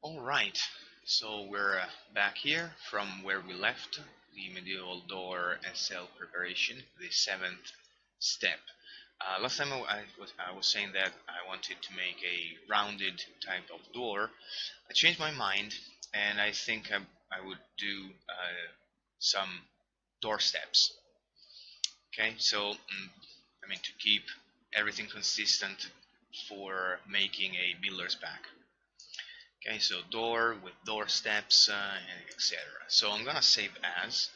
Alright, so we're back here from where we left the medieval door SL preparation, the seventh step. Last time I was saying that I wanted to make a rounded type of door. I changed my mind, and I think I would do some door steps. Okay, so I mean to keep everything consistent for making a builder's pack. Okay, so door with door steps and etc. So I'm gonna save as,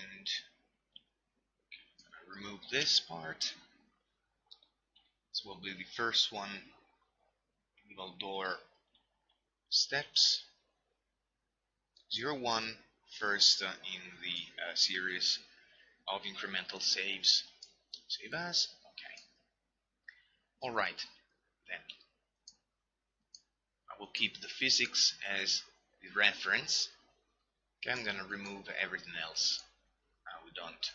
and remove this part. This will be the first one. Door steps 01, first in the series of incremental saves. Save as. Okay. All right. Then I will keep the physics as the reference. Okay, I'm gonna remove everything else. We don't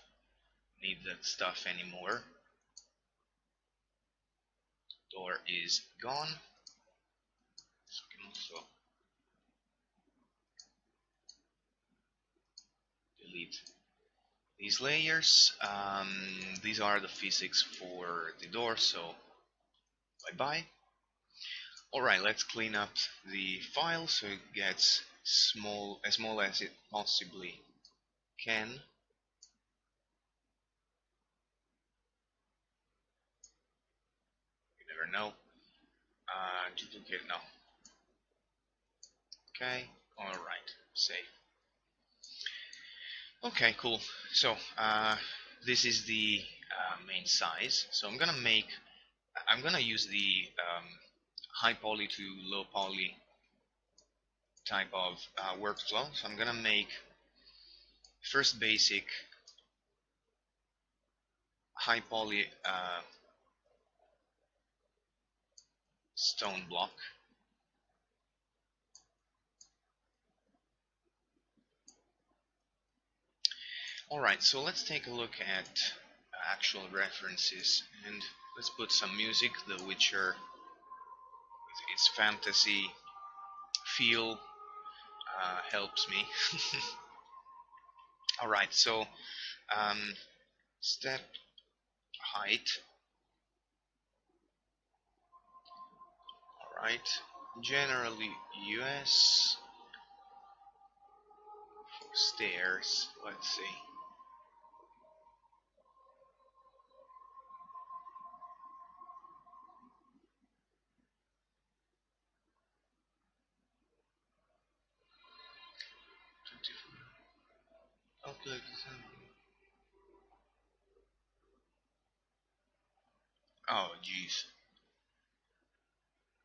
need that stuff anymore. Door is gone. So we can also delete these layers. These are the physics for the door, so bye bye. Alright, let's clean up the file so it gets as small as it possibly can. You never know. Duplicate, no. Okay, alright, save. Okay, cool. So this is the main size. So I'm gonna use the high poly to low poly type of workflow. So I'm gonna make first basic high poly stone block. Alright, so let's take a look at actual references, and let's put some music. The Witcher, its fantasy feel helps me. Alright, so step height. Alright, generally US. For stairs, let's see. Oh, jeez.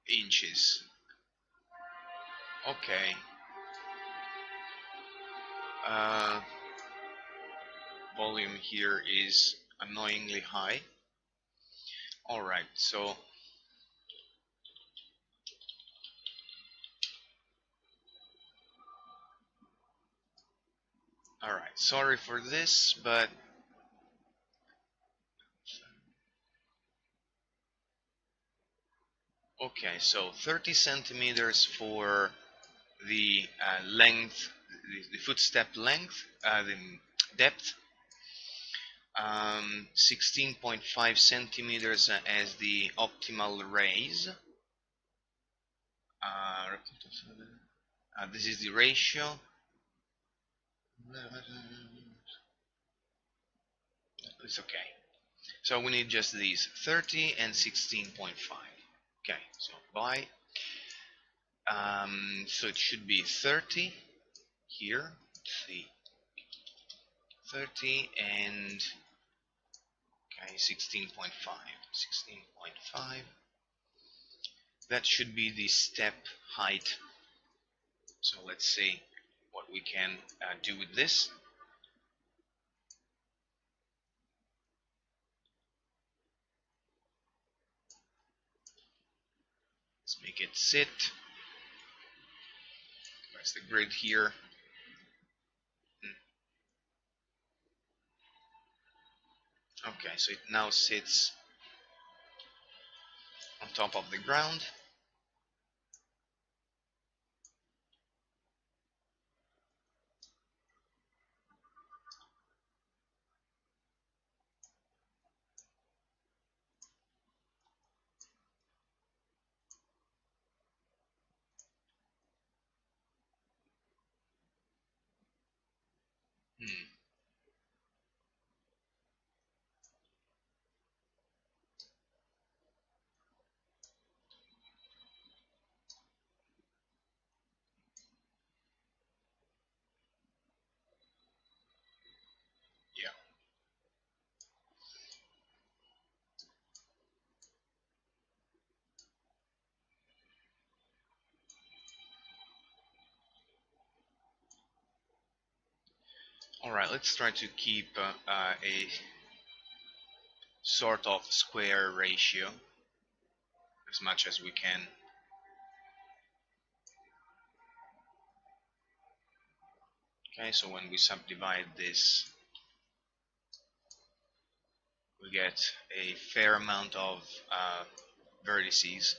Inches. Okay. Uh, volume here is annoyingly high. Alright, so alright, sorry for this, but okay, so 30 centimeters for the length, the footstep length, the depth, 16.5 centimeters as the optimal raise. This is the ratio. It's okay. So we need just these 30 and 16.5. Okay, so by so it should be 30 here. Let's see, 30 and okay, 16.5. 16.5. That should be the step height. So let's see what we can do with this. Let's make it sit. Where's the grid here? Okay, so it now sits on top of the ground. Hmm. Yeah. All right. Let's try to keep a sort of square ratio as much as we can. Okay. So when we subdivide this, we get a fair amount of vertices.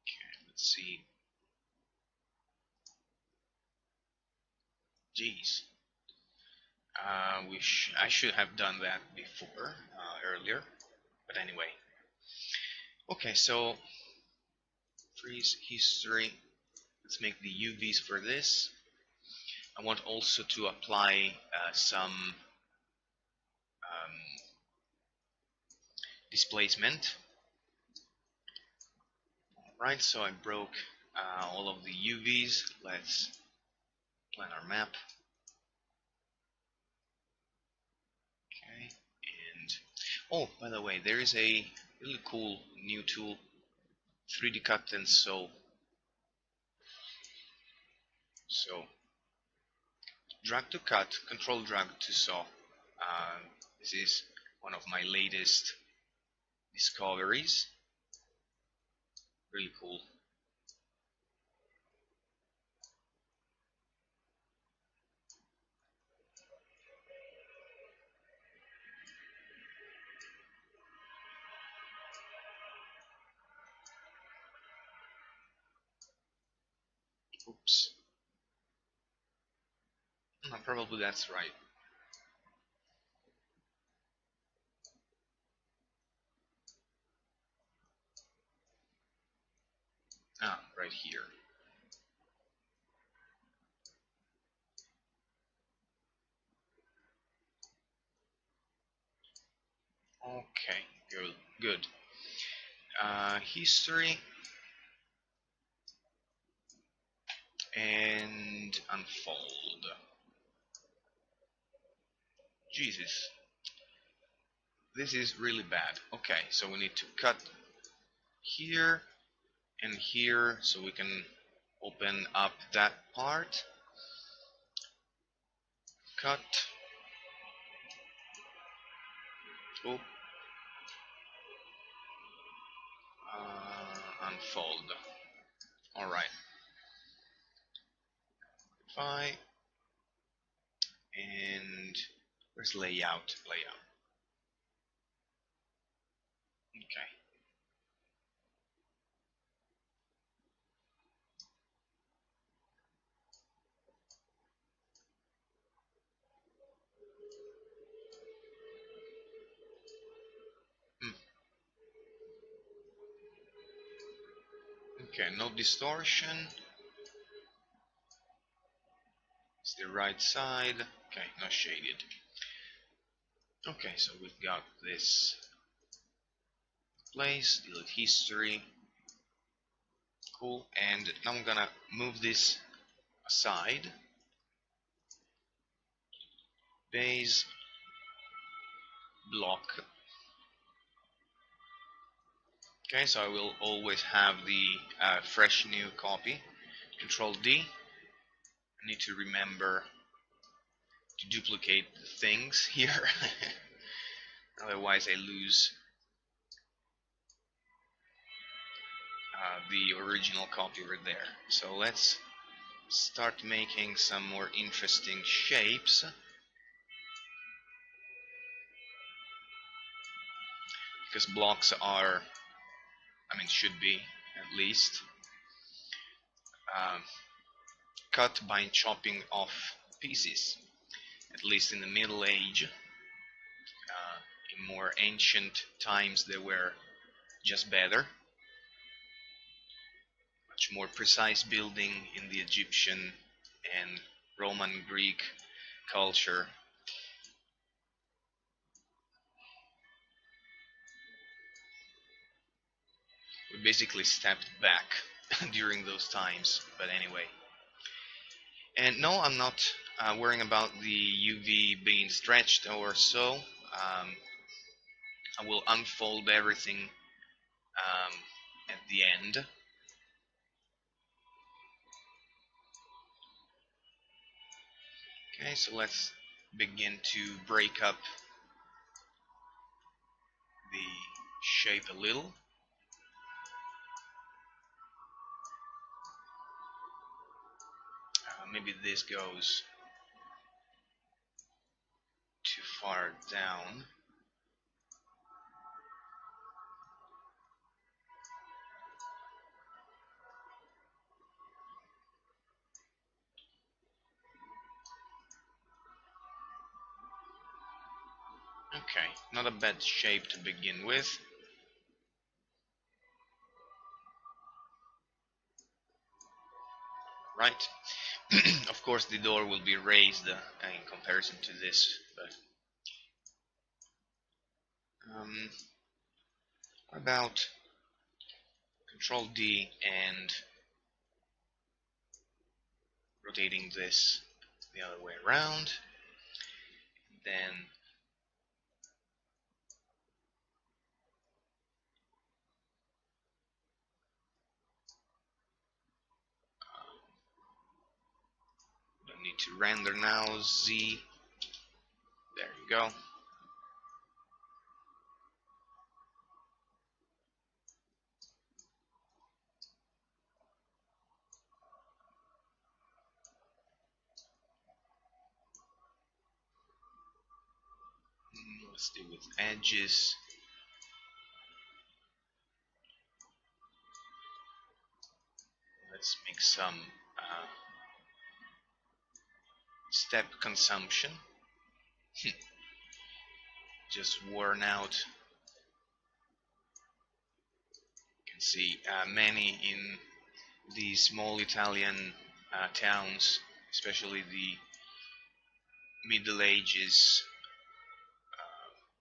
Okay. Let's see. Geez. I should have done that before, earlier. But anyway. Okay, so freeze history. Let's make the UVs for this. I want also to apply some displacement. Right, so I broke all of the UVs. Let's plan our map. Okay, and oh, by the way, there is a really cool new tool, 3D Cut and Sew. So drag to cut, control drag to sew. This is one of my latest discoveries. Really cool. Oops. Probably that's right. Ah, right here. Okay, good, good. History and unfold. Jesus, this is really bad. Okay, so we need to cut here and here so we can open up that part. Cut. Oh, unfold. All right. Fine. And where's layout? Layout. Okay. Hmm. Okay, no distortion. It's the right side. Okay, not shaded. Okay, so we've got this place, delete history. Cool, and now I'm gonna move this aside. Base, block. Okay, so I will always have the fresh new copy. Control D. I need to remember to duplicate the things here. Otherwise I lose the original copy over there. So let's start making some more interesting shapes. Because blocks are, I mean, should be at least um, cut by chopping off pieces. At least in the Middle Age, in more ancient times, they were just better. Much more precise building in the Egyptian and Roman Greek culture. We basically stepped back during those times, but anyway. And no, I'm not worrying about the UV being stretched or so. I will unfold everything at the end. Okay, so let's begin to break up the shape a little. Maybe this goes too far down. Okay, not a bad shape to begin with. Right. Of course the door will be raised in comparison to this, but what about Control D and rotating this the other way around, then don't need to render now, Z, there you go. Let's deal with edges. Let's make some step consumption. Just worn out. You can see many in the small Italian towns, especially the Middle Ages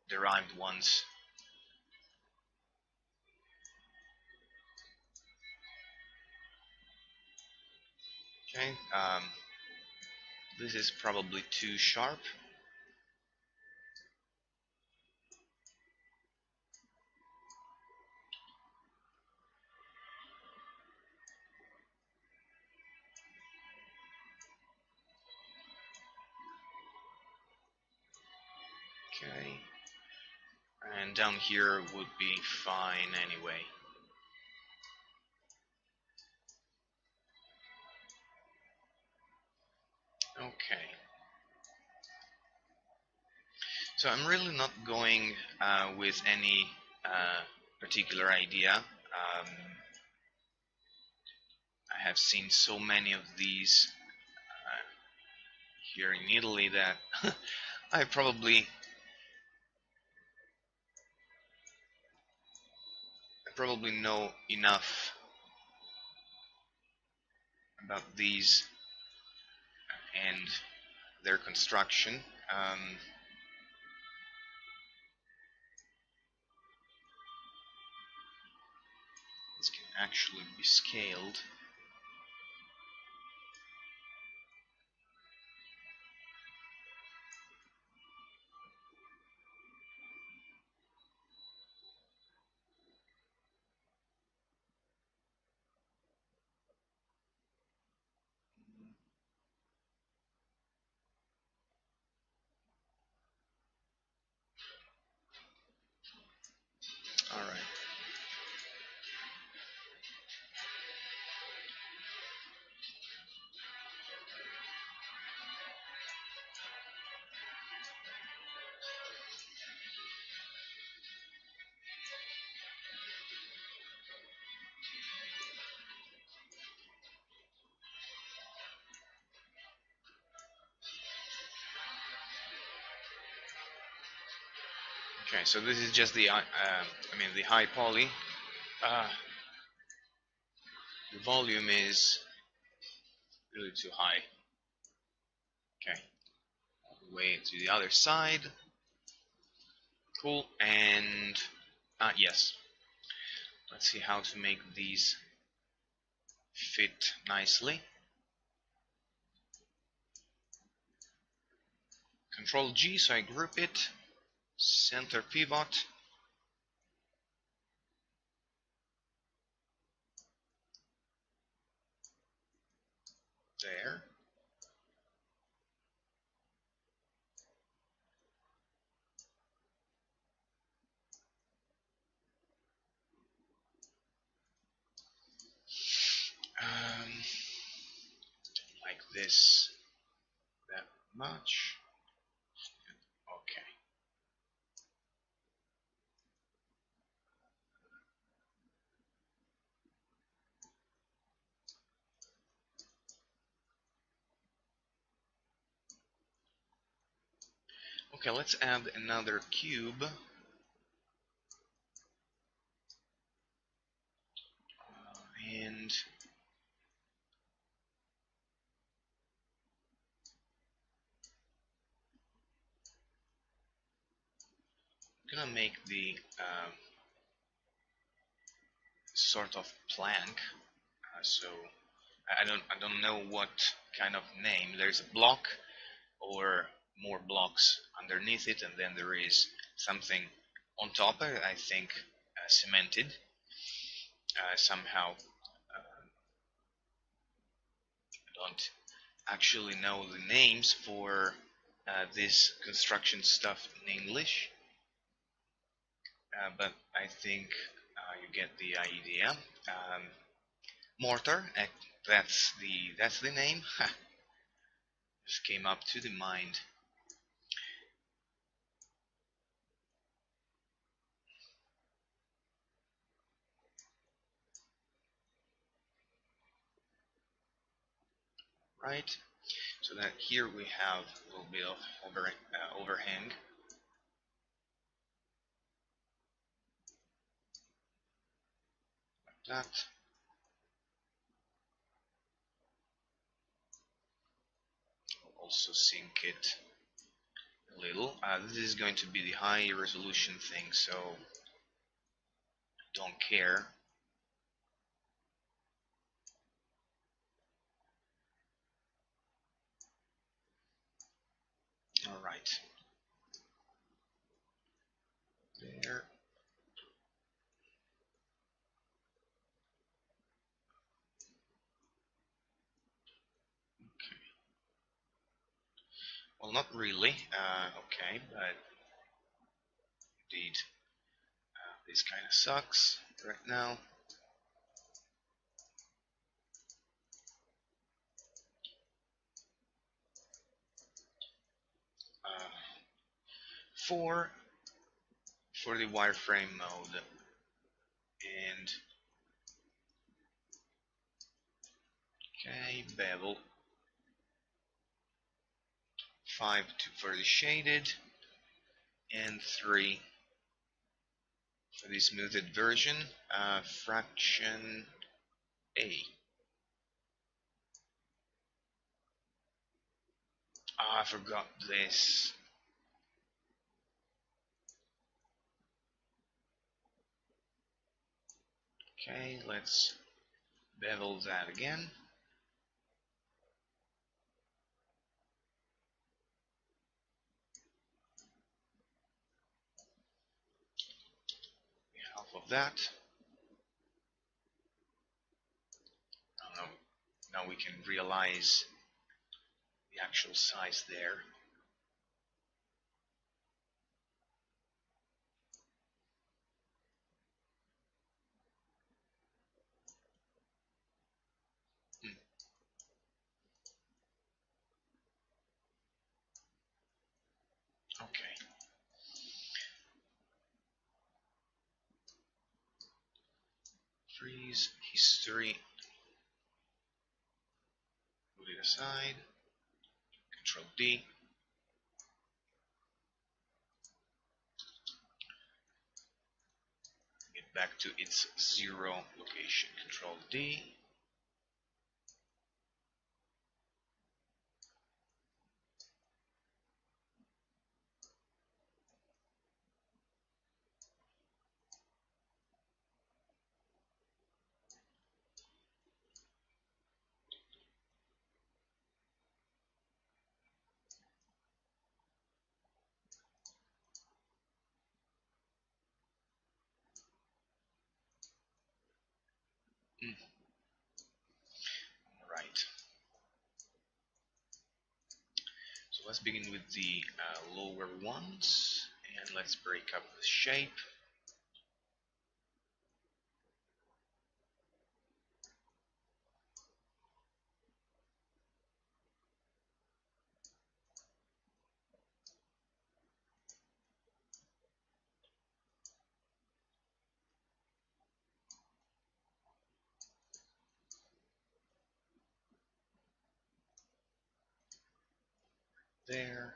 derived ones. Okay, this is probably too sharp. Okay, and down here would be fine anyway. Okay. So I'm really not going with any particular idea. I have seen so many of these here in Italy that I probably know enough about these and their construction. This can actually be scaled. All right. Okay, so this is just the the high poly. The volume is really too high. way to the other side. Cool. And yes, let's see how to make these fit nicely. Control G, so I group it. Center pivot. There. Like this, that much. Okay. Okay, let's add another cube. And I'm gonna make the sort of plank. So I don't know what kind of name. There's a block or more blocks underneath it, and then there is something on top. I think cemented somehow. I don't actually know the names for this construction stuff in English, but I think you get the idea. Mortar, that's the name. Just came up to the mind. Right, so that here we have a little bit of overhang. Like that. I'll also sync it a little. This is going to be the high resolution thing, so don't care. All right, there. Okay. Well, not really. Okay, but indeed, this kind of sucks right now. Uh, for the wireframe mode, and okay, bevel 5 for the shaded, and 3 for the smoothed version. Fraction A. I forgot this. Okay, let's bevel that again. Half of that. Now we can realize the actual size there. Okay. Freeze, history, put it aside, Control D. Get back to its 0 location, Control D. Mm, right. So let's begin with the lower ones, and let's break up the shape. There.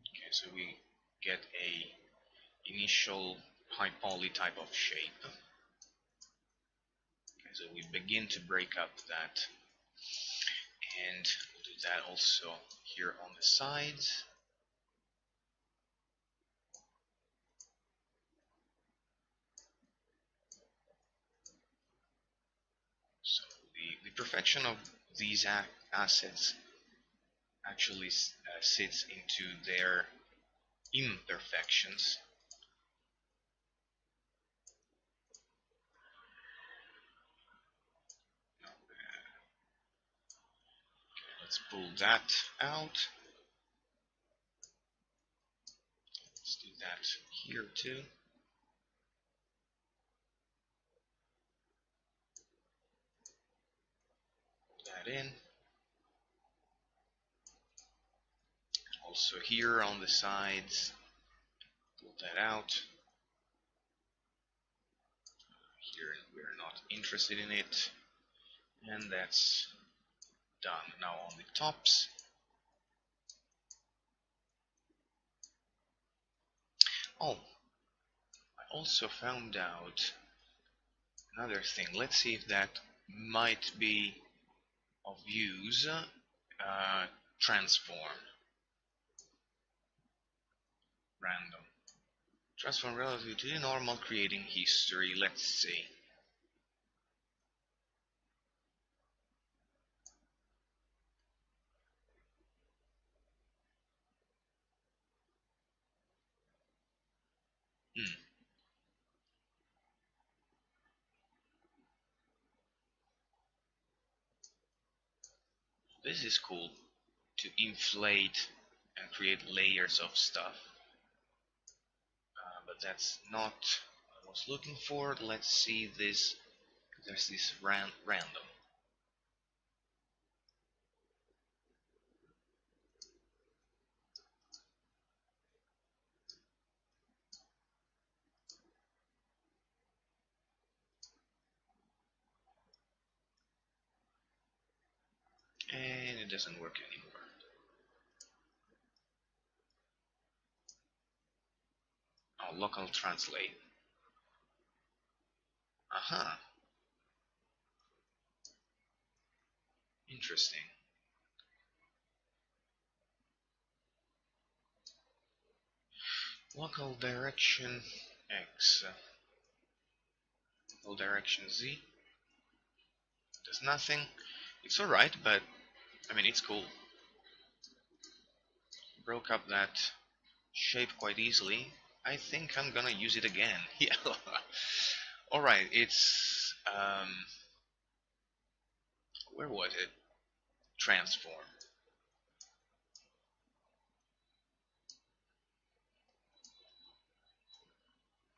Okay, so we get a initial high poly type of shape. Okay, so we begin to break up that, and we'll do that also here on the sides. So the perfection of these assets actually sits into their imperfections. Let's pull that out. Let's do that here too. Pull that in. Also here on the sides, pull that out. Here we're not interested in it. And that's done. Now on the tops. Oh, I also found out another thing. Let's see if that might be of use. Transform. Random. Transform relative to the normal, creating history. Let's see. Hmm. This is cool. To inflate and create layers of stuff. But that's not what I was looking for. Let's see this. There's this random. And it doesn't work anymore. Oh, local translate. Aha. Interesting. Local direction X. Local direction Z. Does nothing. It's alright, but I mean, it's cool. Broke up that shape quite easily. I think I'm gonna use it again. Yeah. Alright, it's where was it? Transform.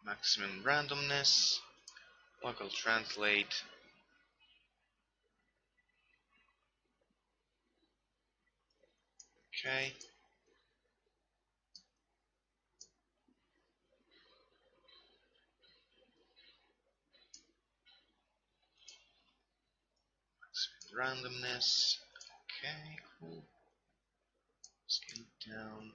Maximum randomness. Local translate. Okay. Maximum randomness. Okay, cool. Scale it down.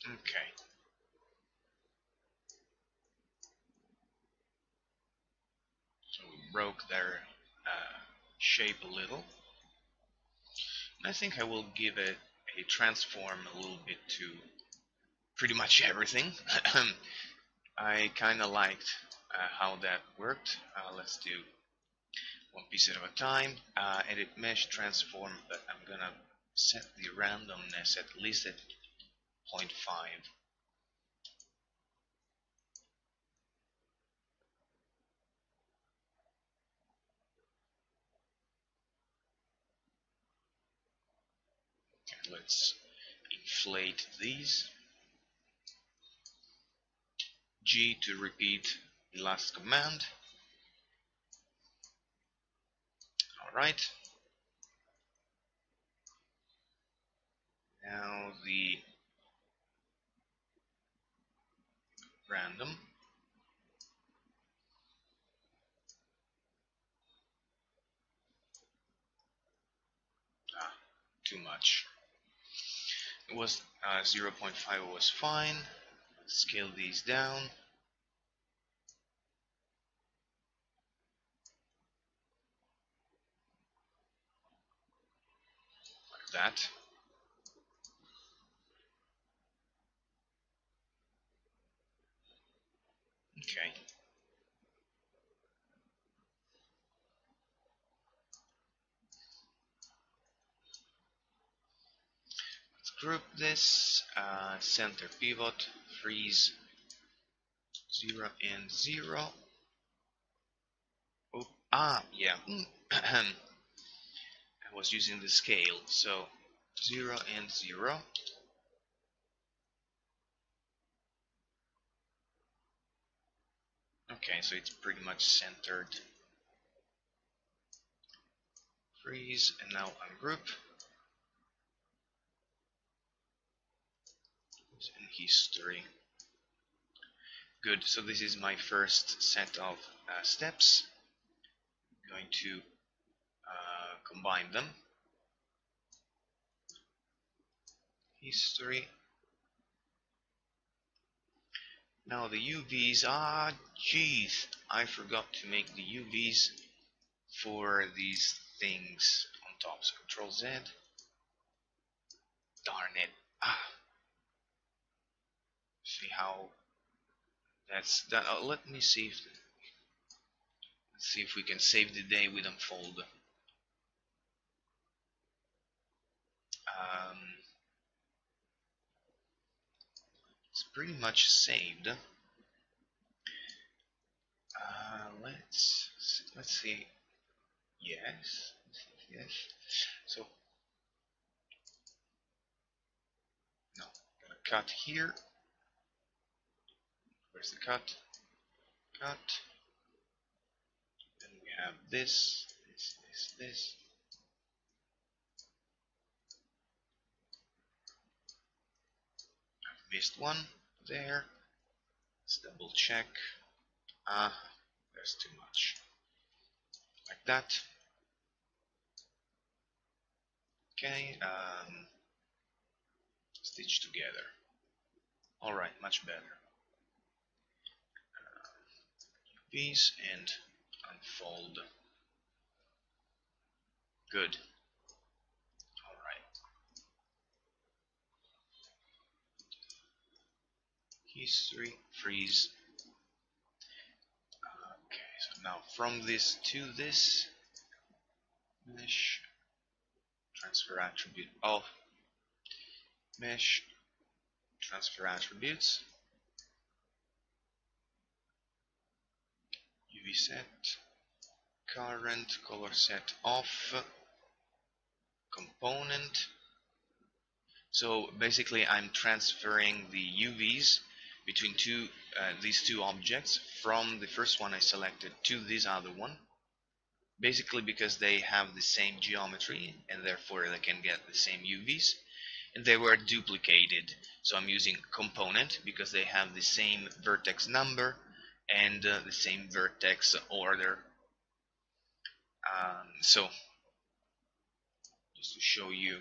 Okay. So we broke their shape a little. And I think I will give it a transform a little bit to pretty much everything. I kind of liked how that worked. Let's do one piece at a time. Edit mesh transform, but I'm gonna set the randomness at least at 0.5. Okay, let's inflate these. G to repeat the last command. Alright. Now the random. Too much. It was 0.5 was fine. Scale these down. Like that. Okay. Let's group this. Center pivot. Freeze 0 and 0. Oh, yeah. I was using the scale. So 0 and 0. Okay, so it's pretty much centered. Freeze, and now ungroup. In history. Good, so this is my first set of steps. I'm going to combine them. History. Now the UVs, jeez, I forgot to make the UVs for these things on top. So Control Z. Darn it. See how that's done. Let me see if let's see if we can save the day with Unfold. It's pretty much saved. Let's see. Yes, yes. So no, gonna cut here. Where's the cut? Cut. Then we have this. I've missed one there. Let's double check. There's too much. Like that. Okay. Stitch together. All right, much better. Piece and unfold. Good. All right. History, freeze. Okay, so now from this to this, mesh, transfer attribute of mesh, transfer attributes, UV set, current, color set off, component. So basically I'm transferring the UVs between these two objects from the first one I selected to this other one, basically because they have the same geometry and therefore they can get the same UVs, and they were duplicated. So I'm using component because they have the same vertex number and the same vertex order. So just to show you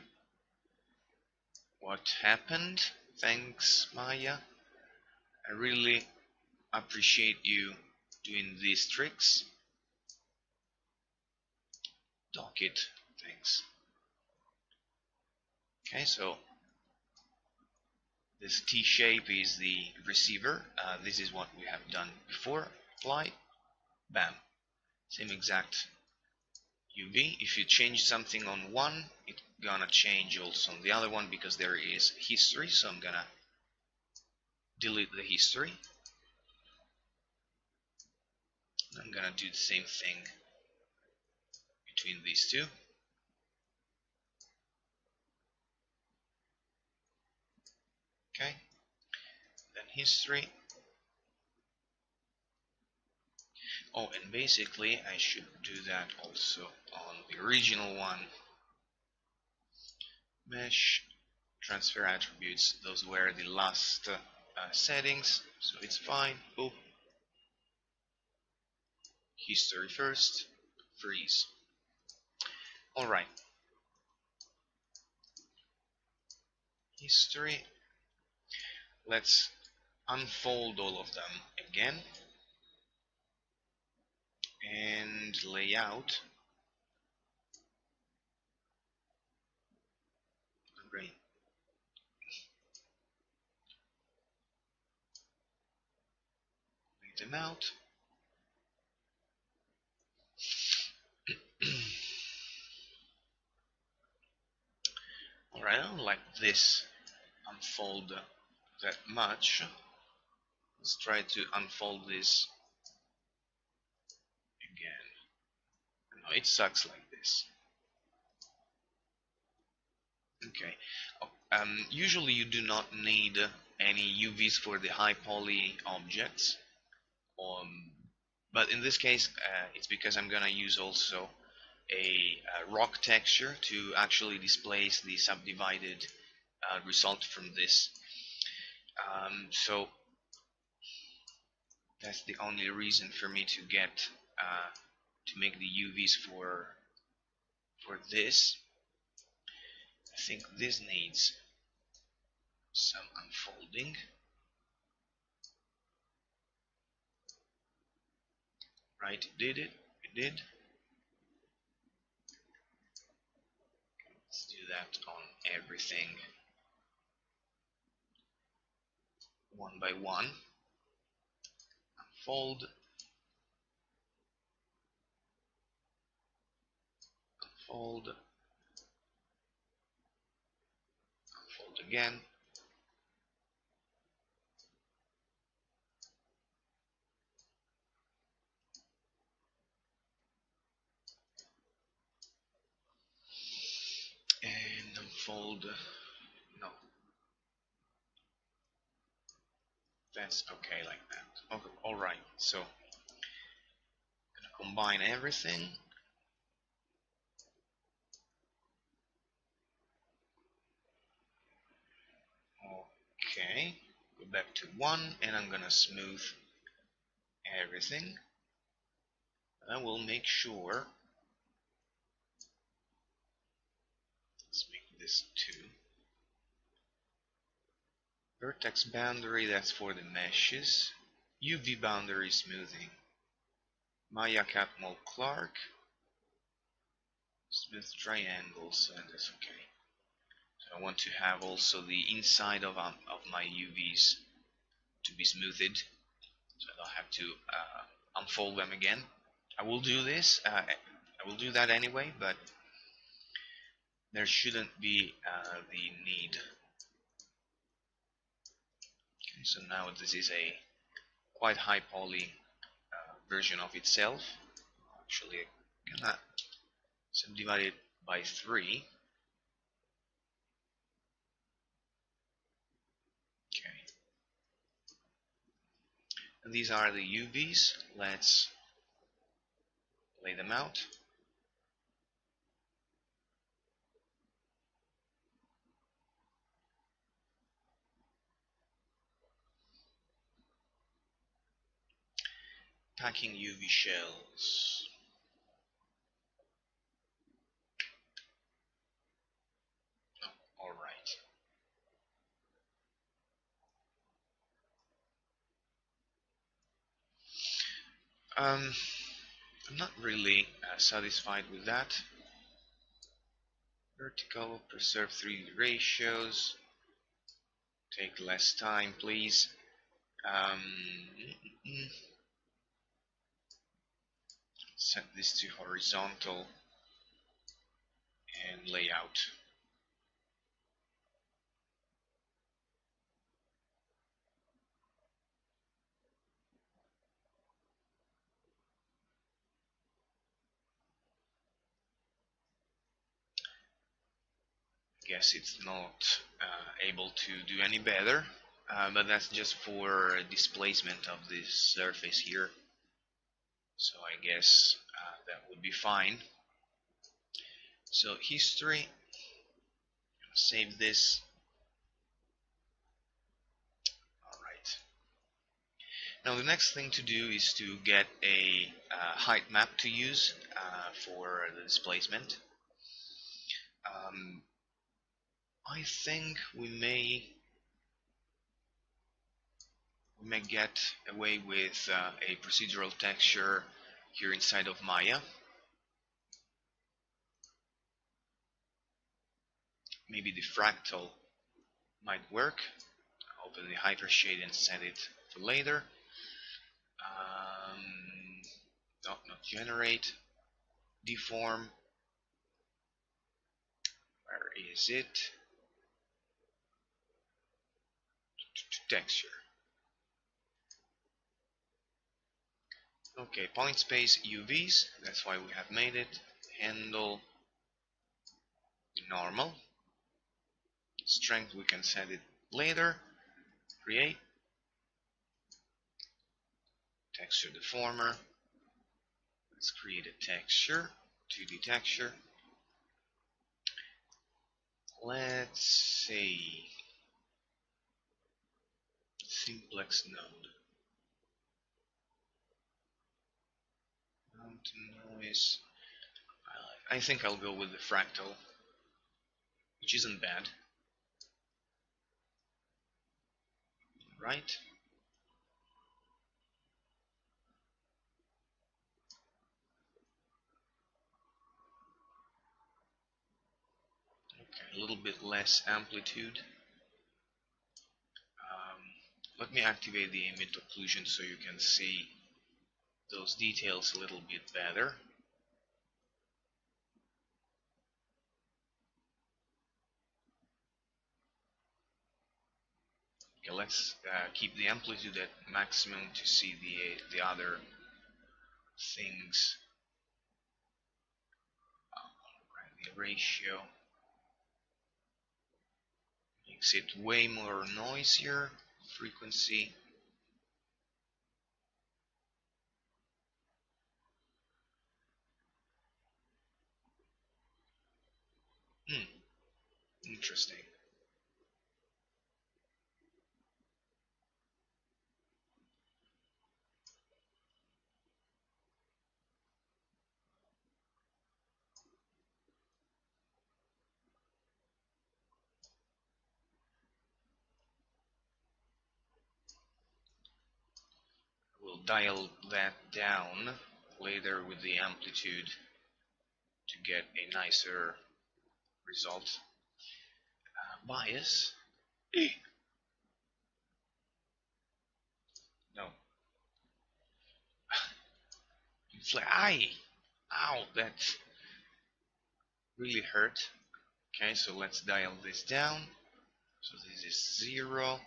what happened, Thanks, Maya. I really appreciate you doing these tricks. Dock it. Thanks. Okay, so this T shape is the receiver. This is what we have done before. Apply. Bam. Same exact UV. If you change something on one, it's gonna change also on the other one because there is history. So I'm gonna delete the history. I'm gonna do the same thing between these two. Okay, then history. Oh, and basically I should do that also on the original one. Mesh, transfer attributes, those were the last settings, so it's fine. Boop. History first, freeze. Alright, history. Let's unfold all of them again. And layout. Great. Lay them out. Alright, I don't like this unfold that much. Let's try to unfold this again. No, it sucks like this. Okay. Usually you do not need any UVs for the high poly objects, but in this case it's because I'm gonna use also a rock texture to actually displace the subdivided result from this. So that's the only reason for me to get to make the UVs for this. I think this needs some unfolding. Right, it did it. It did. Let's do that on everything one by one. Unfold. Unfold. Unfold again. And unfold. No. That's okay like that. Okay, alright, so gonna combine everything. Okay, go back to 1 and I'm gonna smooth everything. I will make sure. Let's make this 2. Vertex boundary, that's for the meshes. UV boundary smoothing. Maya Catmull Clark. Smooth triangles, and that's okay. So I want to have also the inside of my UVs to be smoothed, so I don't have to unfold them again. I will do this. I will do that anyway, but there shouldn't be the need. Okay, so now this is a quite high poly version of itself. Actually, I'm gonna subdivide it by 3. Okay. And these are the UVs. Let's lay them out. Packing UV shells. Oh, alright. I'm not really satisfied with that. Vertical, preserve 3D ratios. Take less time, please. Set this to horizontal and layout. Guess it's not able to do any better, but that's just for displacement of this surface here, so I guess that would be fine. So history, save this. Alright, now the next thing to do is to get a height map to use for the displacement. I think we may get away with a procedural texture here inside of Maya. Maybe the fractal might work. Open the hypershade and set it to later. Not generate. Deform. Where is it? Texture. Okay, point space UVs, that's why we have made it. Handle normal. Strength we can set it later. Create. Texture deformer. Let's create a texture, 2D texture. Let's say simplex node. Mountain noise. I think I'll go with the fractal, which isn't bad. Right? Okay, a little bit less amplitude. Let me activate the emit occlusion so you can see those details a little bit better. Okay, let's keep the amplitude at maximum to see the other things. The ratio makes it way more noisier. Frequency. Interesting. We'll dial that down later with the amplitude to get a nicer result. Bias. No. Aye. Ow, that really hurt. Okay, so let's dial this down. So this is 0.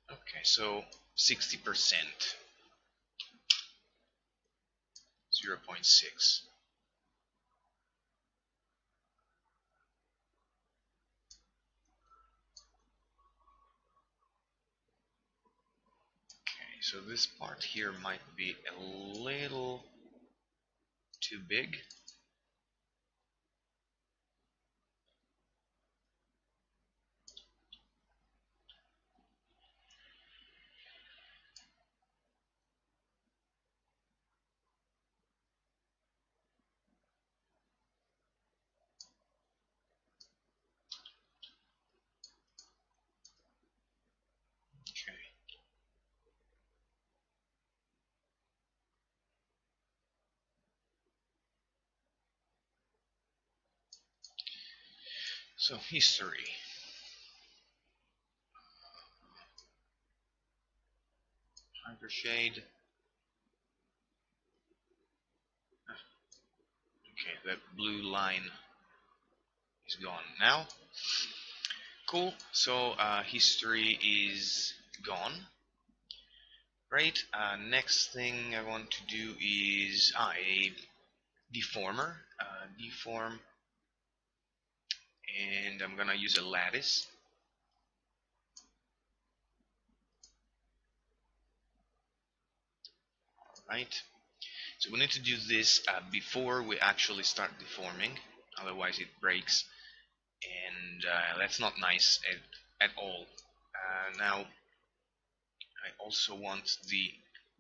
Okay, so 60%. 0.6. Okay, so this part here might be a little too big. So history. Hypershade. Okay, that blue line is gone now. Cool. So history is gone. Right. Next thing I want to do is a deformer. Deform, and I'm gonna use a lattice. Right. So we need to do this before we actually start deforming, otherwise it breaks, and that's not nice at all. Now I also want the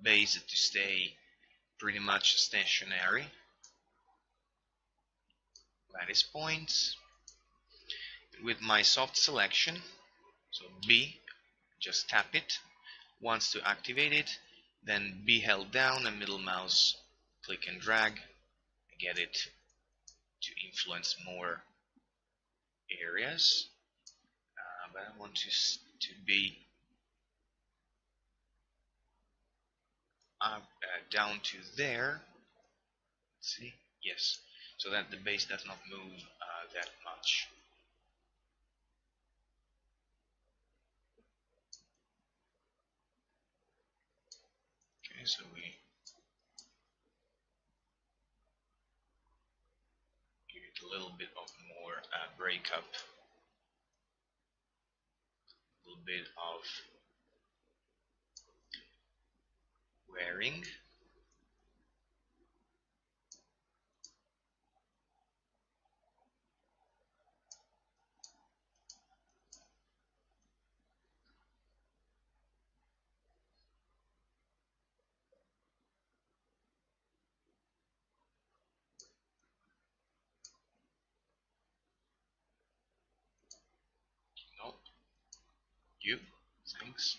base to stay pretty much stationary. Lattice points with my soft selection, so B, just tap it once to activate it, then B held down and middle mouse click and drag, get it to influence more areas, but I want to be down to there. Let's see, yes, so that the base does not move that much. Okay, so we give it a little bit of more breakup, a little bit of wearing. Nope, you, thanks.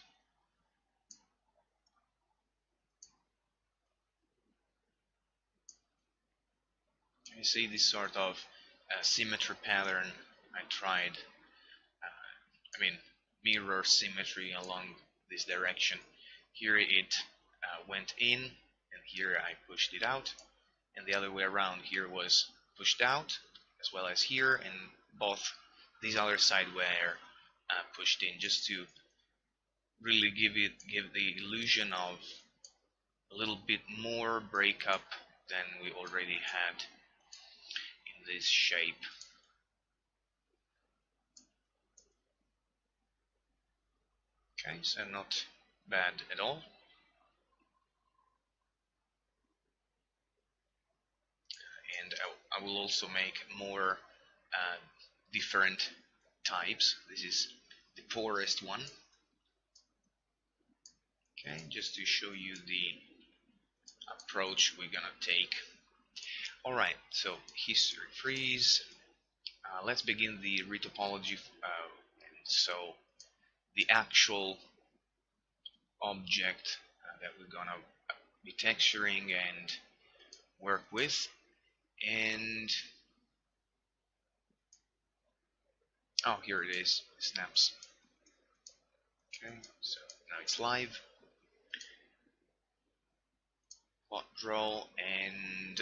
You see this sort of symmetry pattern I tried, I mean mirror symmetry along this direction. Here it went in, and here I pushed it out, and the other way around. Here was pushed out, as well as here, and both these other side were pushed in, just to really give the illusion of a little bit more breakup than we already had in this shape. Okay, so not bad at all. And I will also make more different types. This is the poorest one. Okay, just to show you the approach we're gonna take. Alright, so history freeze. Let's begin the retopology. So the actual object that we're gonna be texturing and work with, and oh, here it is, snaps. Okay, so now it's live. Plot draw, and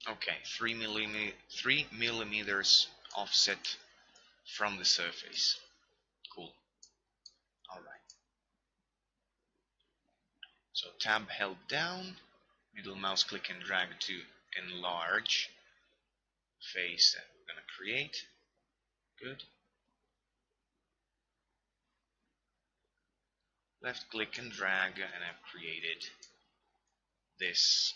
okay, 3 millimeters offset from the surface. Cool. Alright. So tab held down, middle mouse click and drag to enlarge face that we're gonna create. Good. Left click and drag, and I've created this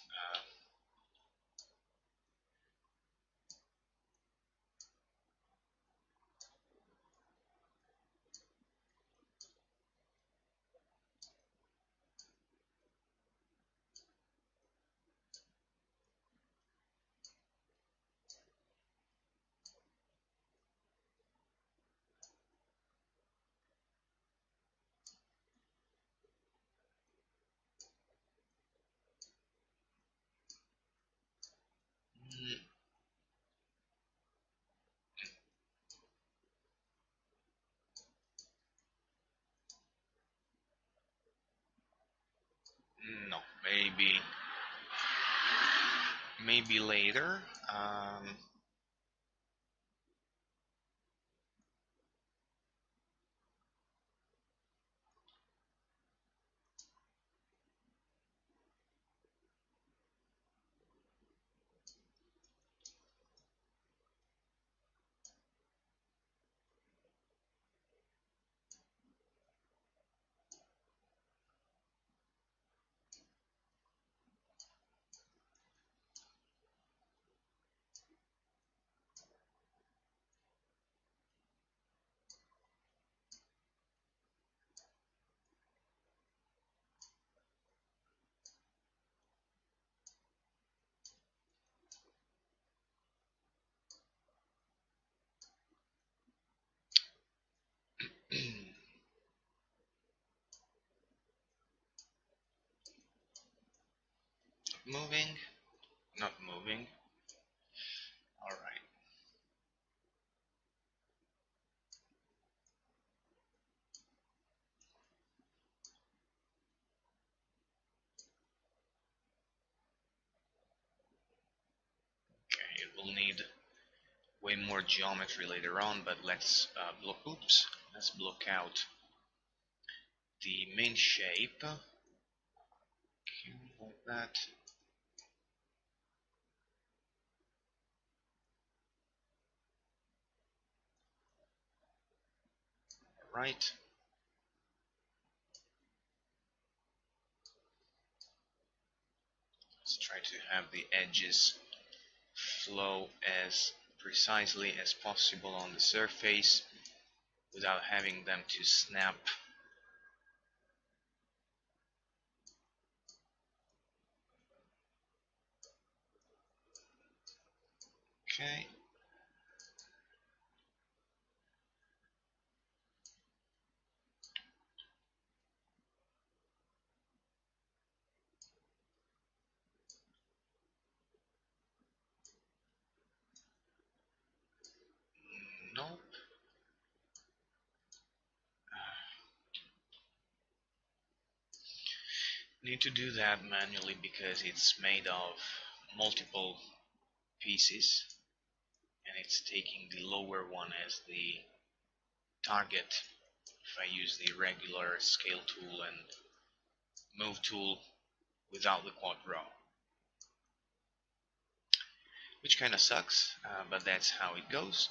maybe later. Um, moving, not moving. All right. Okay, it will need way more geometry later on, but let's block. Oops. Let's block out the main shape. Okay, like that. Right. Let's try to have the edges flow as precisely as possible on the surface without having them to snap. Okay. Nope. Need to do that manually because it's made of multiple pieces and it's taking the lower one as the target. If I use the regular scale tool and move tool without the quad draw, which kind of sucks, but that's how it goes.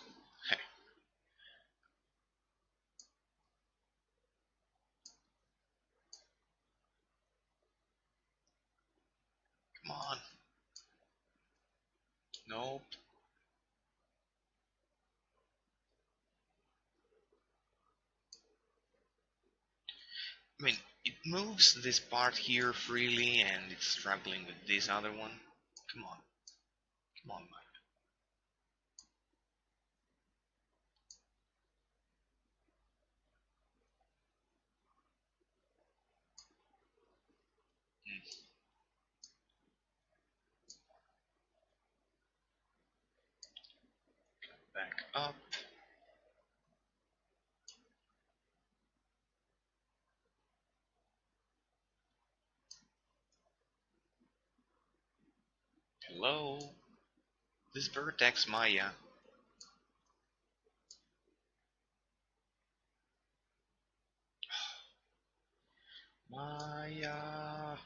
Come on. Nope. I mean, it moves this part here freely and it's struggling with this other one. Come on. Come on, man. Back up. Hello? This vertex Maya. Maya.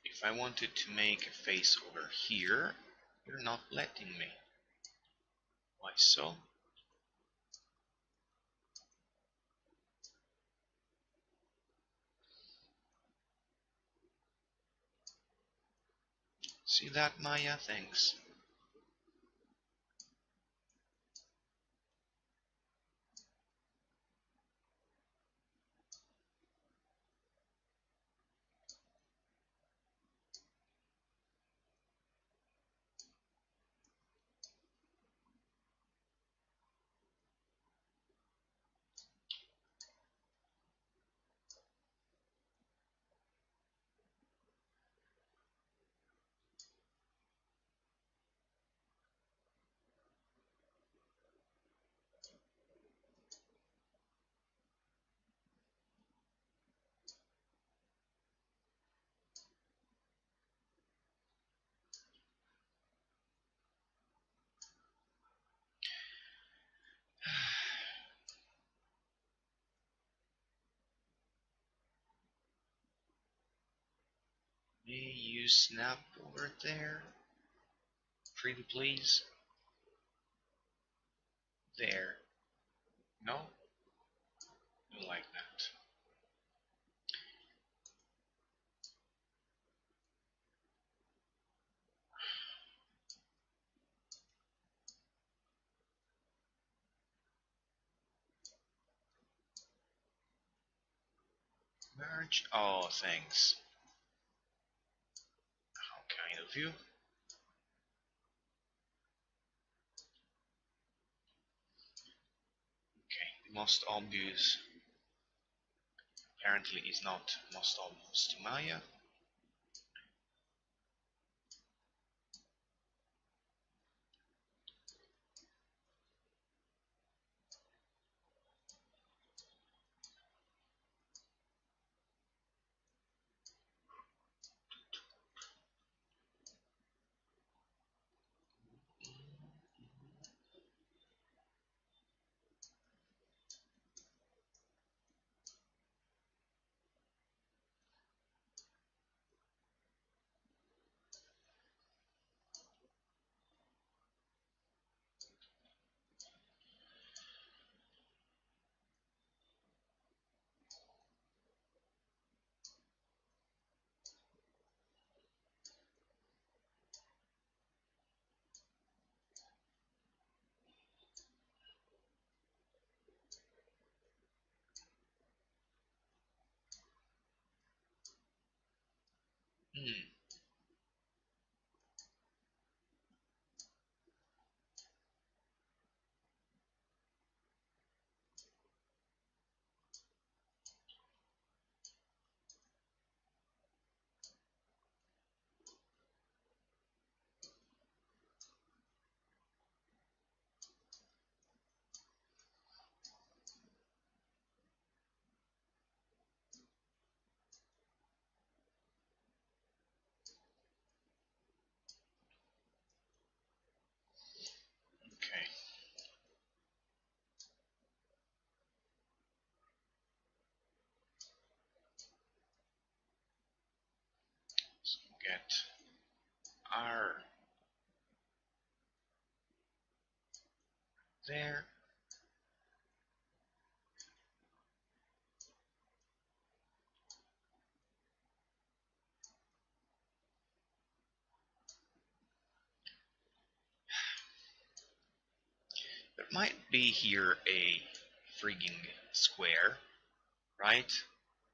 If I wanted to make a face over here, you're not letting me. Why so? See that, Maya? Thanks. May you snap over there? Pretty please. There. No? Don't like that. Merge. Oh, thanks. How kind of you. Okay, the most obvious apparently is not most obvious to Maya. Hmm. Okay. So get R there. There might be here a frigging square, right?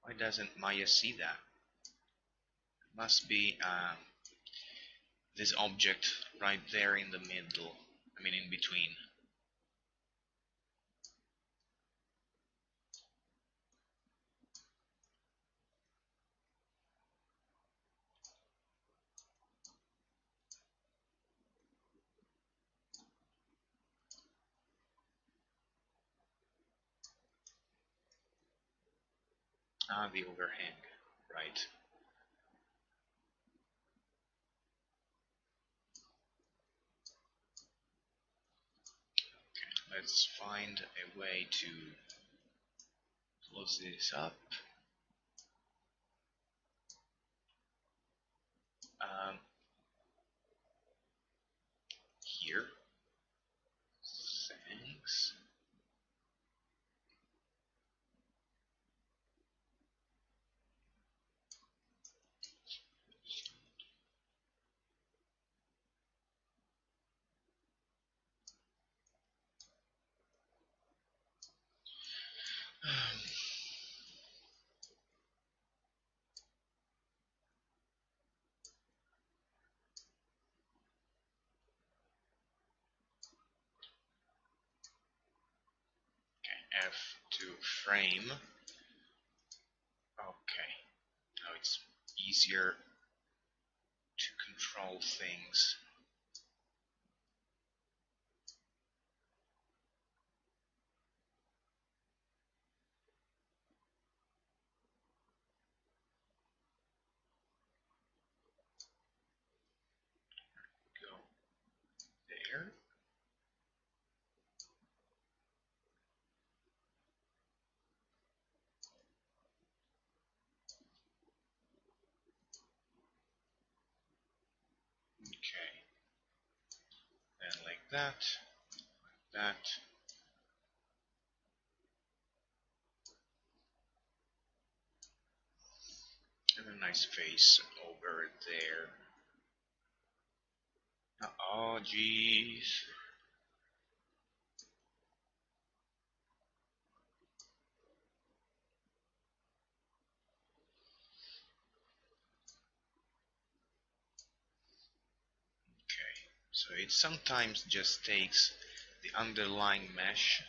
Why doesn't Maya see that? Must be this object right there in the middle. I mean, in between. Ah, the overhang, right. Let's find a way to close this up. Um, Here. Thanks. Okay, F to frame. Okay, now it's easier to control things. Go there. that, that. And a nice face over there. Oh, jeez. Okay, so it sometimes just takes the underlying mesh.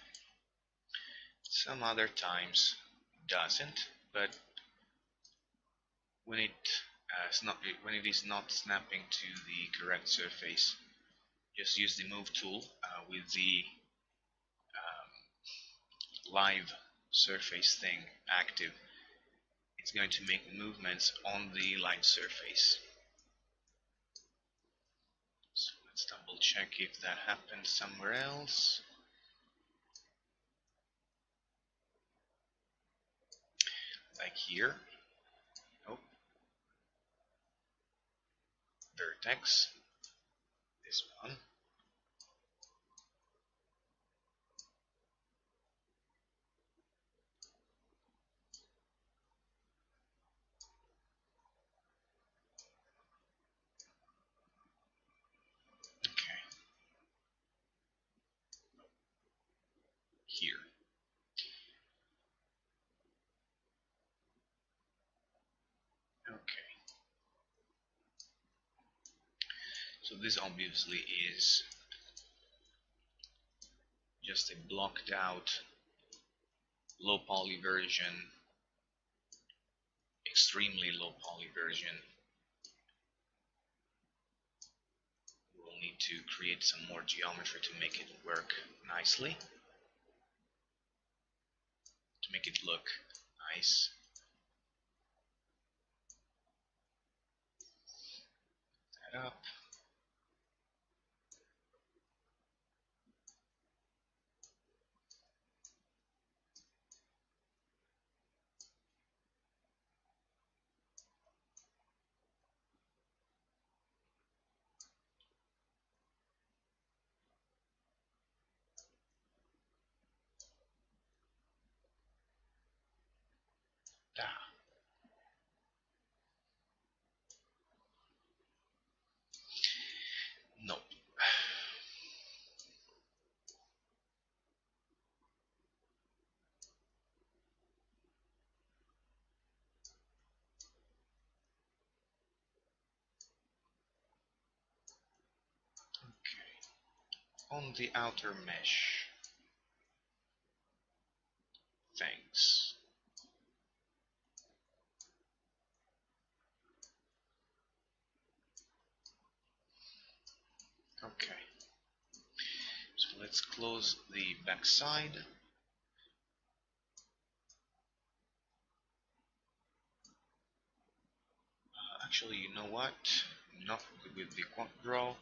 Some other times doesn't, but when when it is not snapping to the correct surface, just use the move tool with the live surface thing active. It's going to make movements on the live surface. So let's double check if that happened somewhere else. Like here. Oh, vertex. This one. Okay. Here. Okay. So this obviously is just a blocked out low poly version, extremely low poly version. We'll need to create some more geometry to make it work nicely, to make it look nice. That up. Ah, no. Okay. On the outer mesh. Thanks. Okay. So let's close the backside. Actually, you know what? Not with the quad draw.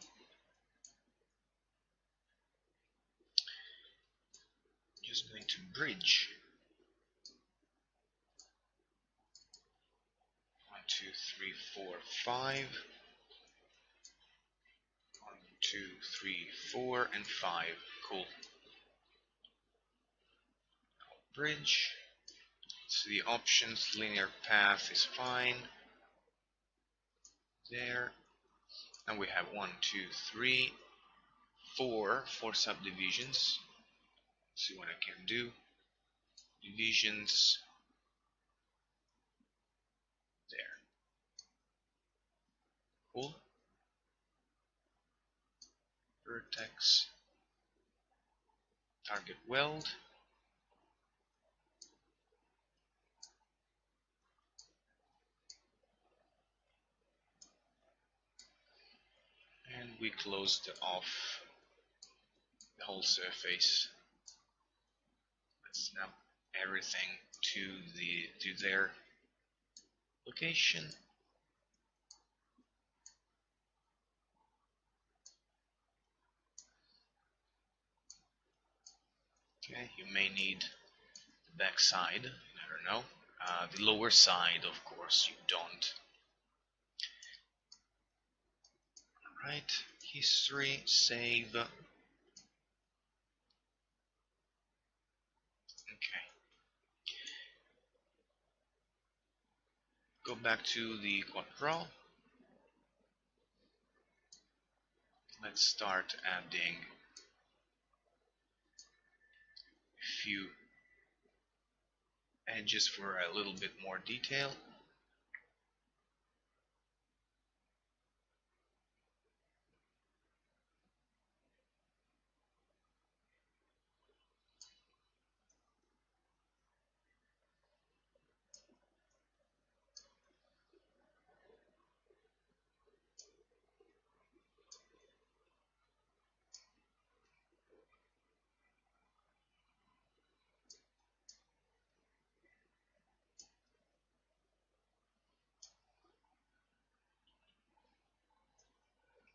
Just going to bridge. 1, 2, 3, 4, 5. 1, 2, 3, 4, and 5. Cool. Bridge. So the options, linear path is fine. There. And we have 1, 2, 3, 4 subdivisions. Let's see what I can do. Divisions. There. Cool. Vertex. Target weld. And we closed off the whole surface. Let's snap everything to their location. Okay, you may need the back side, I don't know. The lower side, of course, you don't. Alright, history, save. back to the quadro. Let's start adding a few edges for a little bit more detail.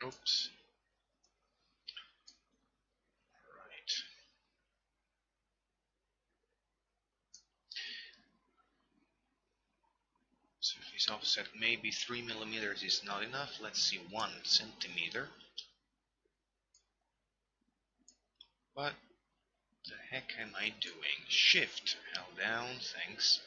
Oops. Right. Surface offset, maybe 3 millimeters is not enough. Let's see, 1 centimeter. What the heck am I doing? Shift held down, thanks.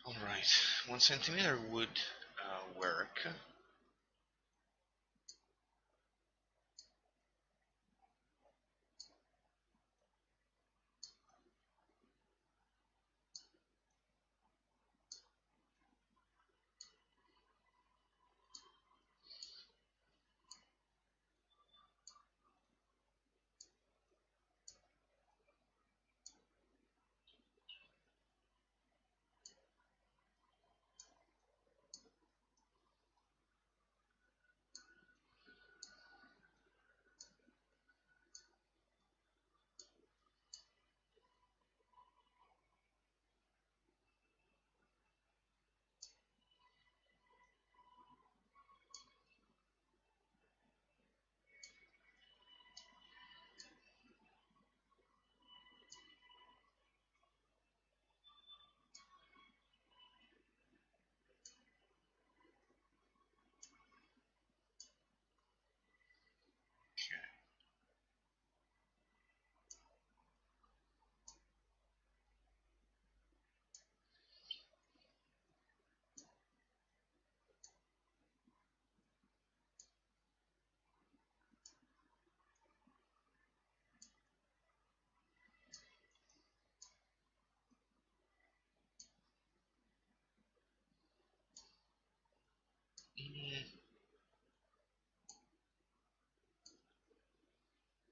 Alright, 1 centimeter would work.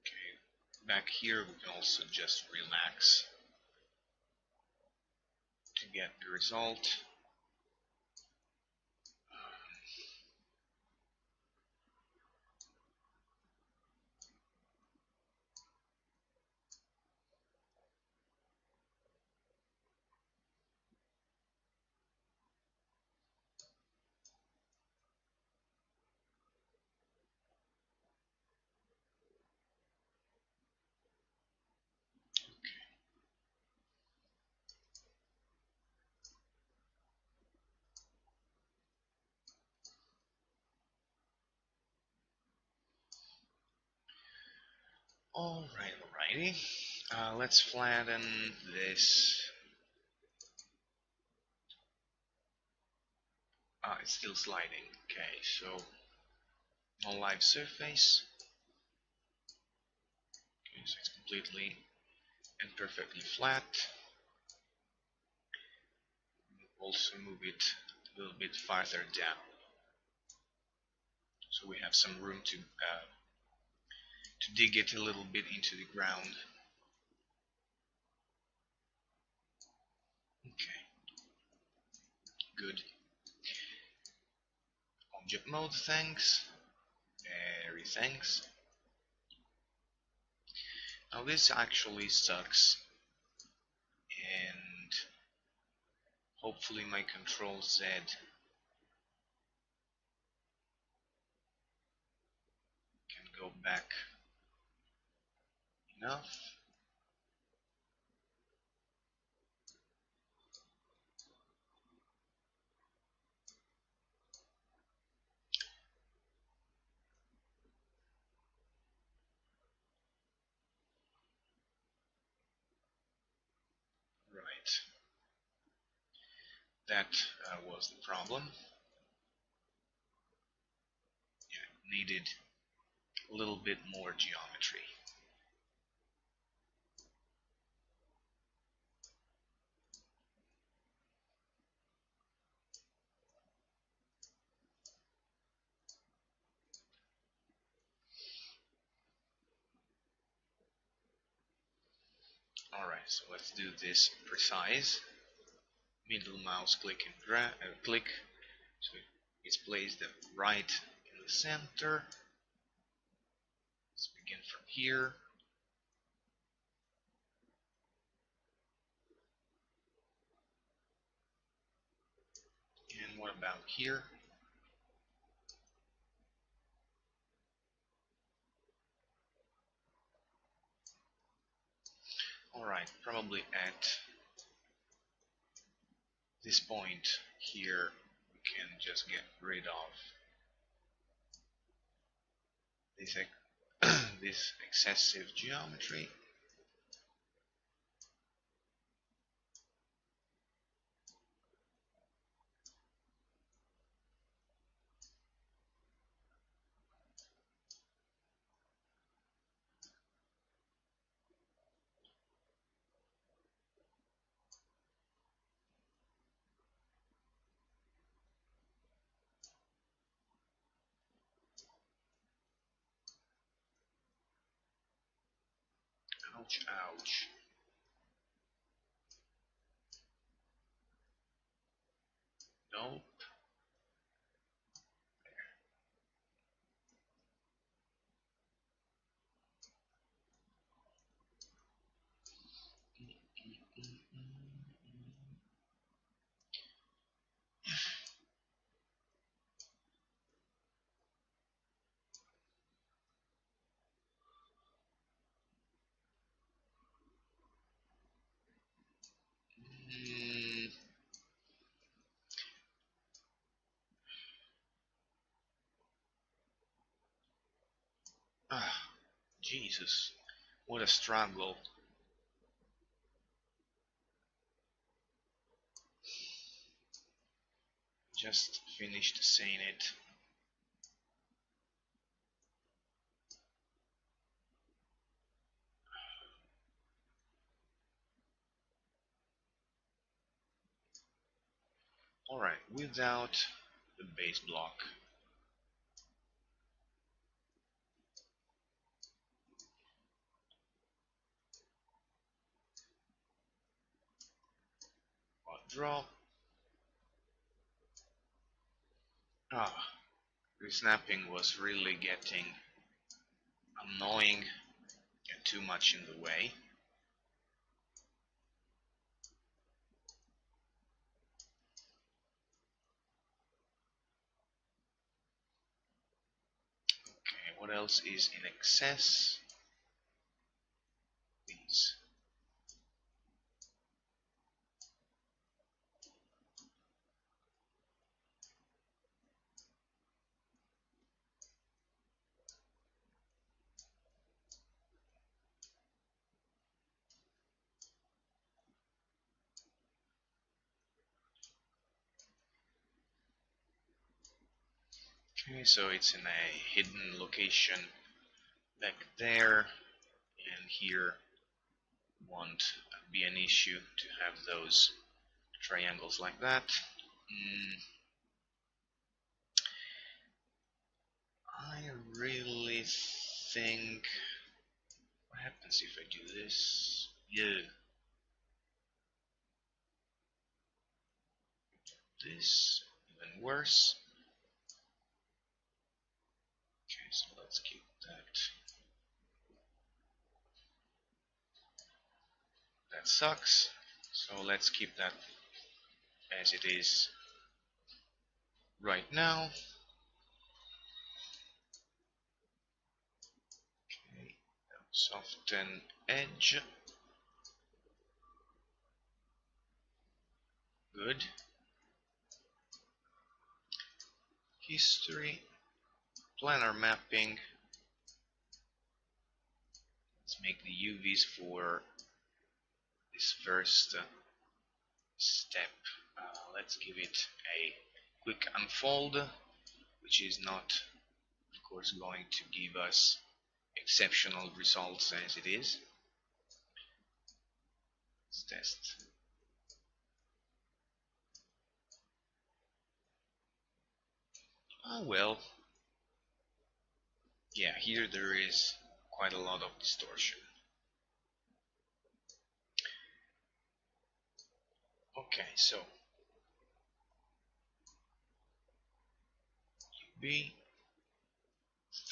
Okay, back here we can also just relax to get the result. Alrighty. Let's flatten this. It's still sliding. Okay, so on live surface. Okay, so it's completely and perfectly flat. Also move it a little bit farther down, so we have some room to dig it a little bit into the ground. Okay, good. Object mode, thanks. Very thanks. Now this actually sucks, and hopefully my Control Z can go back enough. Right, that was the problem. Yeah, needed a little bit more geometry. Alright, so let's do this precise. Middle mouse click and drag, click, so it's placed right in the center. Let's begin from here. And what about here? Alright, probably at this point here we can just get rid of this, this excessive geometry. Ouch, ouch. Nope. Mm, ah, Jesus, what a struggle. Just finished saying it. Alright, without the base block. Draw. Ah, the snapping was really getting annoying and too much in the way. Okay, what else is in excess? These. Okay, so it's in a hidden location back there, and here won't be an issue to have those triangles like that. I really think, what happens if I do this? Yeah, this even worse. Okay, so let's keep that. That sucks. So let's keep that as it is right now. Okay, Soften edge. Good. History. Planar mapping. Let's make the UVs for this first step. Let's give it a quick unfold, which is not, of course, going to give us exceptional results as it is. Let's test. Well, yeah, here there is quite a lot of distortion. Okay, so UV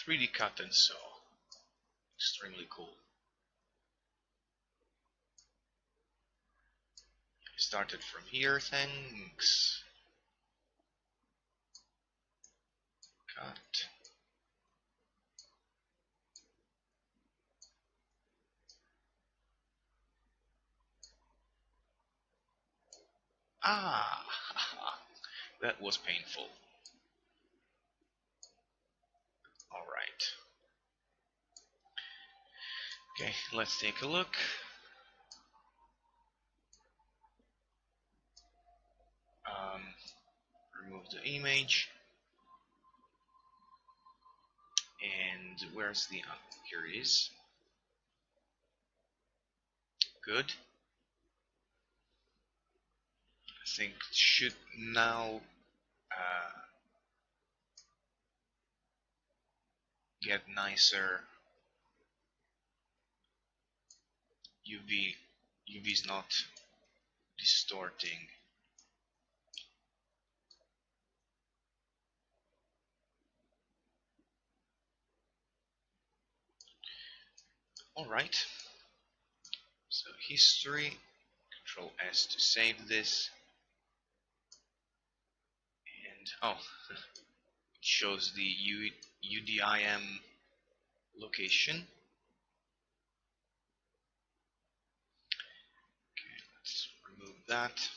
3D cut and sew, extremely cool. Started from here, thanks. Cut. Ah, that was painful. Alright. Okay, let's take a look. Remove the image. And where's the... here it is. Good. I think it should now get nicer. UV is not distorting. Alright, so history, Control S to save this, and oh, it shows the UDIM location. Okay, let's remove that.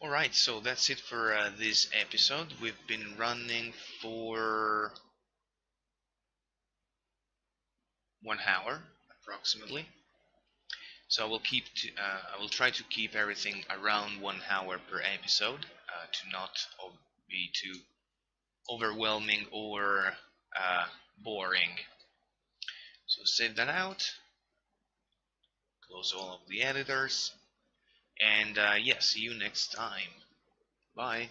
Alright, so that's it for this episode. We've been running for 1 hour approximately. So I will try to keep everything around 1 hour per episode to not be too overwhelming or boring. So save that out, close all of the editors, and yeah, see you next time. Bye.